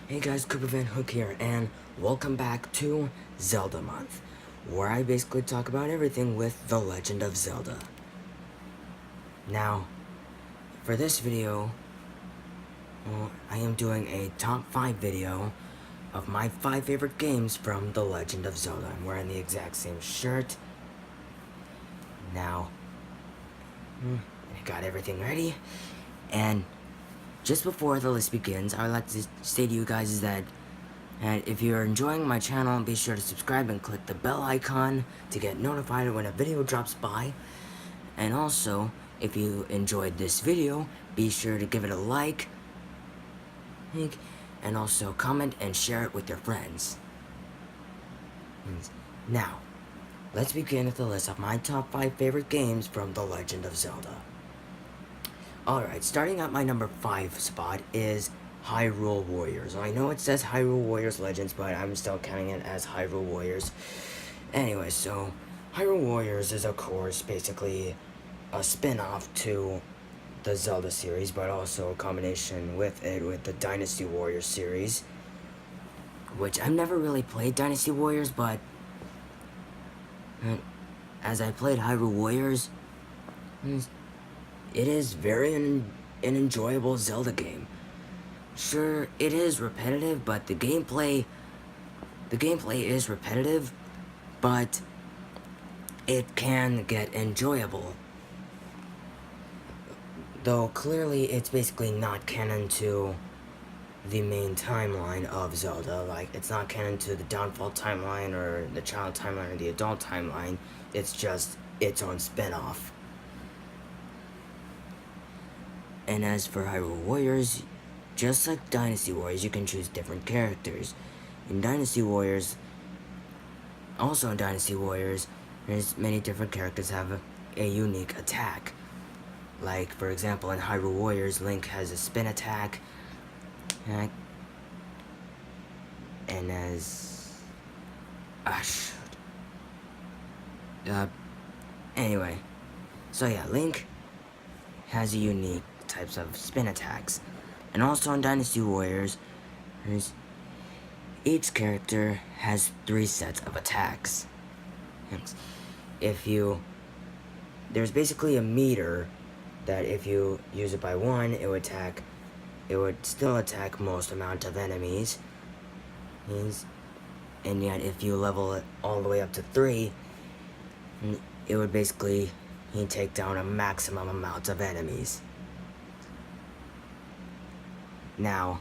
Hey guys, Cooper Van Hook here, and welcome back to Zelda Month, where I basically talk about everything with The Legend of Zelda. Now, for this video, I am doing a top 5 video of my 5 favorite games from The Legend of Zelda. I'm wearing the exact same shirt. Now, I got everything ready, and just before the list begins, I would like to say to you guys is that if you're enjoying my channel, be sure to subscribe and click the bell icon to get notified when a video drops by. And also, if you enjoyed this video, be sure to give it a like, and also comment and share it with your friends. Now, let's begin with the list of my top 5 favorite games from The Legend of Zelda. Alright, starting at my number 5 spot is Hyrule Warriors. I know it says Hyrule Warriors Legends, but I'm still counting it as Hyrule Warriors. Anyway, so Hyrule Warriors is, of course, basically a spin-off to the Zelda series, but also a combination with it with the Dynasty Warriors series, which I've never really played Dynasty Warriors, but as I played Hyrule Warriors, it is an enjoyable Zelda game. Sure, it is repetitive, but the gameplay is repetitive, but it can get enjoyable. Though clearly it's basically not canon to the main timeline of Zelda. Like, it's not canon to the Downfall timeline or the Child timeline or the Adult timeline. It's just its own spin-off. And as for Hyrule Warriors, just like Dynasty Warriors, you can choose different characters. In Dynasty Warriors, there's many different characters have a unique attack. Like, for example, in Hyrule Warriors, Link has a spin attack, and anyway, so yeah, Link has a unique types of spin attacks. And also in Dynasty Warriors, each character has 3 sets of attacks. There's basically a meter that if you use it by 1, it would still attack most amount of enemies. And yet if you level it all the way up to 3, it would basically take down a maximum amount of enemies. Now,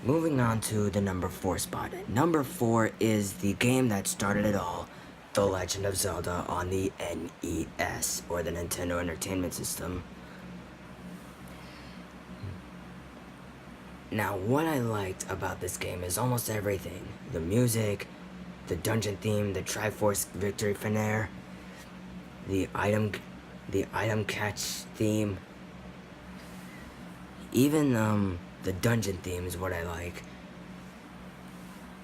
moving on to the number 4 spot. Number 4 is the game that started it all, The Legend of Zelda on the NES, or the Nintendo Entertainment System. Now, what I liked about this game is almost everything. The music, the dungeon theme, the Triforce Victory Finale, the item catch theme, even the dungeon theme is what I like.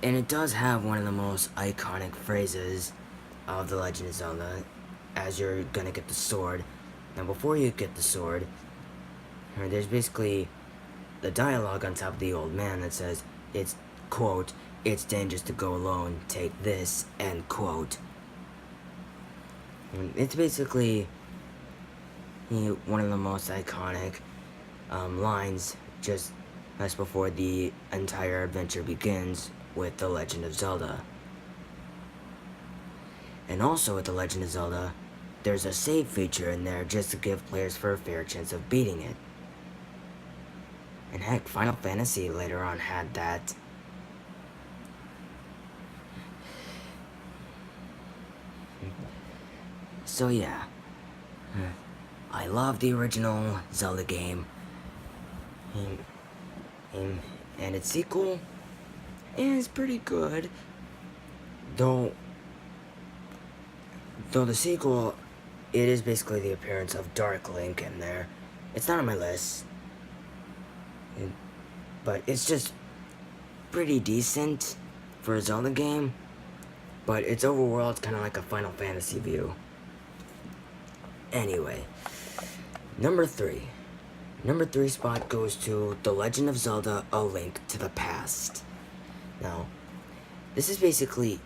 And it does have one of the most iconic phrases of The Legend of Zelda, as you're gonna get the sword. Now before you get the sword, there's basically the dialogue on top of the old man that says, it's, quote, "It's dangerous to go alone, take this," end quote. And it's basically one of the most iconic lines just before the entire adventure begins with The Legend of Zelda. And also with The Legend of Zelda, there's a save feature in there just to give players for a fair chance of beating it. And heck, Final Fantasy later on had that. So yeah, I love the original Zelda game. And its sequel is pretty good, though the sequel, it is basically the appearance of Dark Link in there. It's not on my list, but it's just pretty decent for a Zelda game, but its overworld's kind of like a Final Fantasy view. Anyway, number 3. Number 3 spot goes to The Legend of Zelda: A Link to the Past. Now, this is basically...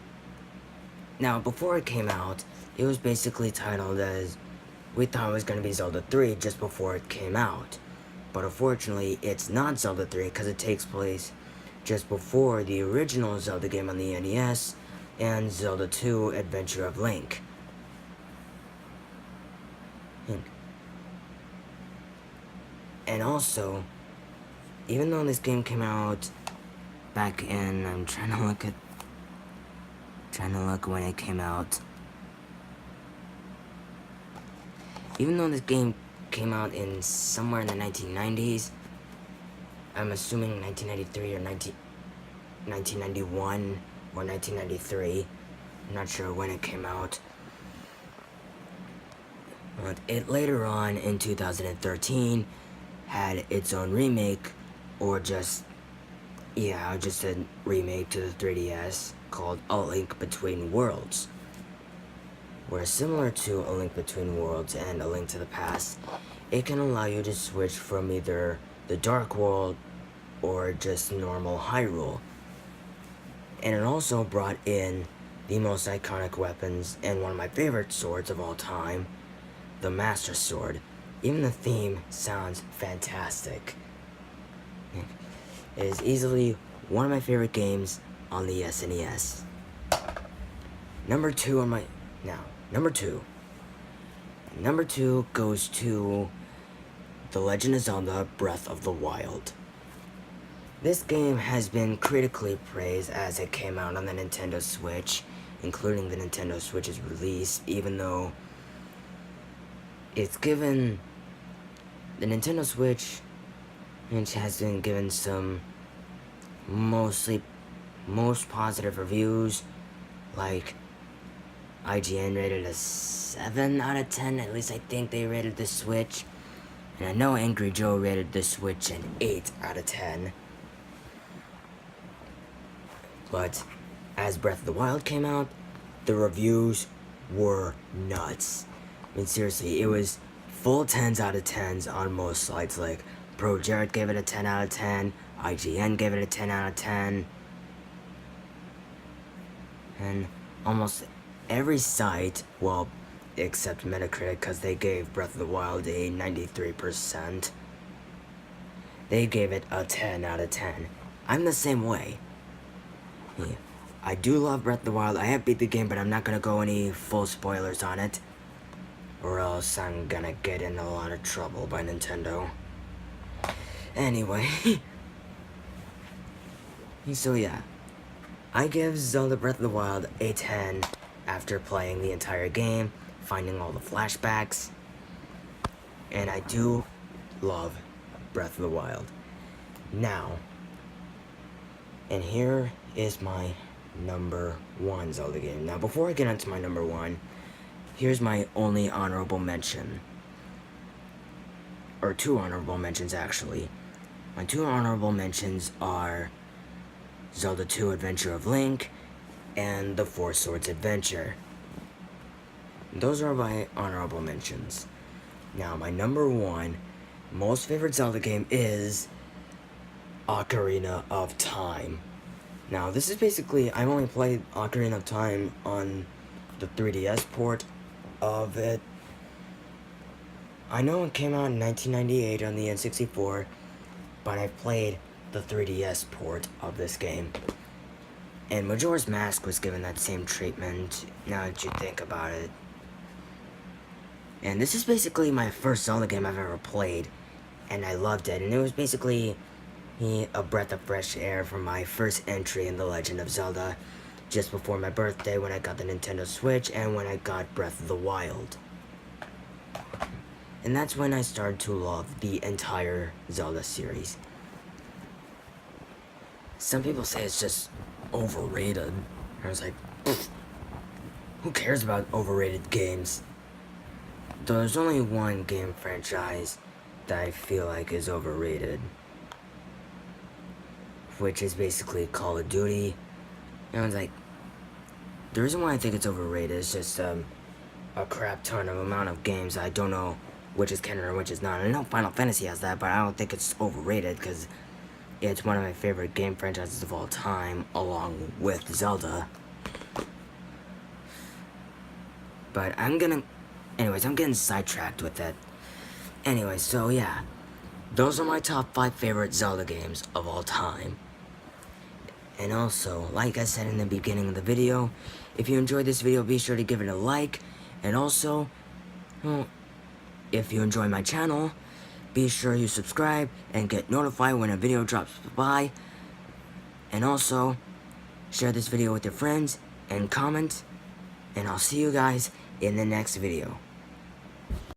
Now, before it came out, it was basically titled as... We thought it was going to be Zelda 3 just before it came out. But unfortunately, it's not Zelda 3 because it takes place just before the original Zelda game on the NES and Zelda 2: Adventure of Link. And also, even though this game came out back in, I'm trying to look when it came out. Even though this game came out in somewhere in the 1990s, I'm assuming 1993 or 1991 or 1993. I'm not sure when it came out. But it later on in 2013 had its own remake, or just a remake to the 3DS called A Link Between Worlds. Where similar to A Link Between Worlds and A Link to the Past, it can allow you to switch from either the Dark World or just normal Hyrule. And it also brought in the most iconic weapons and one of my favorite swords of all time, the Master Sword. Even the theme sounds fantastic. It is easily one of my favorite games on the SNES. Number two goes to The Legend of Zelda: Breath of the Wild. This game has been critically praised as it came out on the Nintendo Switch, including the Nintendo Switch's release, even though it's given... The Nintendo Switch has been given some most positive reviews, like IGN rated a 7 out of 10, at least I think they rated the Switch, and I know Angry Joe rated the Switch an 8 out of 10. But as Breath of the Wild came out, the reviews were nuts. I mean, seriously, it was full 10s out of 10s on most sites. Like, Pro Jared gave it a 10 out of 10, IGN gave it a 10 out of 10, and almost every site, well, except Metacritic, because they gave Breath of the Wild a 93%, they gave it a 10 out of 10. I'm the same way. Yeah. I do love Breath of the Wild. I have beat the game, but I'm not gonna go any full spoilers on it, or else I'm gonna get in a lot of trouble by Nintendo. Anyway, so yeah, I give Zelda Breath of the Wild a 10 after playing the entire game, finding all the flashbacks, and I do love Breath of the Wild. Now, and here is my number 1 Zelda game. Now, before I get into my number 1, here's my only honorable mention. Or 2 honorable mentions, actually. My 2 honorable mentions are Zelda 2: Adventure of Link and The Four Swords Adventure. Those are my honorable mentions. Now, my number 1 most favorite Zelda game is Ocarina of Time. Now, this is basically, I've only played Ocarina of Time on the 3DS port of it. I know it came out in 1998 on the N64, but I've played the 3DS port of this game. And Majora's Mask was given that same treatment, now that you think about it. And this is basically my first Zelda game I've ever played, and I loved it. And it was basically a breath of fresh air from my first entry in The Legend of Zelda, just before my birthday when I got the Nintendo Switch and when I got Breath of the Wild. And that's when I started to love the entire Zelda series. Some people say it's just overrated. I was like, who cares about overrated games? There's only one game franchise that I feel like is overrated, which is basically Call of Duty. And I was like, the reason why I think it's overrated is just a crap ton of amount of games I don't know which is canon or which is not. I know Final Fantasy has that, but I don't think it's overrated because it's one of my favorite game franchises of all time, along with Zelda. But anyways, I'm getting sidetracked with it. Anyway, so yeah, those are my top 5 favorite Zelda games of all time. And also, like I said in the beginning of the video, if you enjoyed this video, be sure to give it a like. And also, well, if you enjoy my channel, be sure you subscribe and get notified when a video drops by. And also, share this video with your friends and comment. And I'll see you guys in the next video.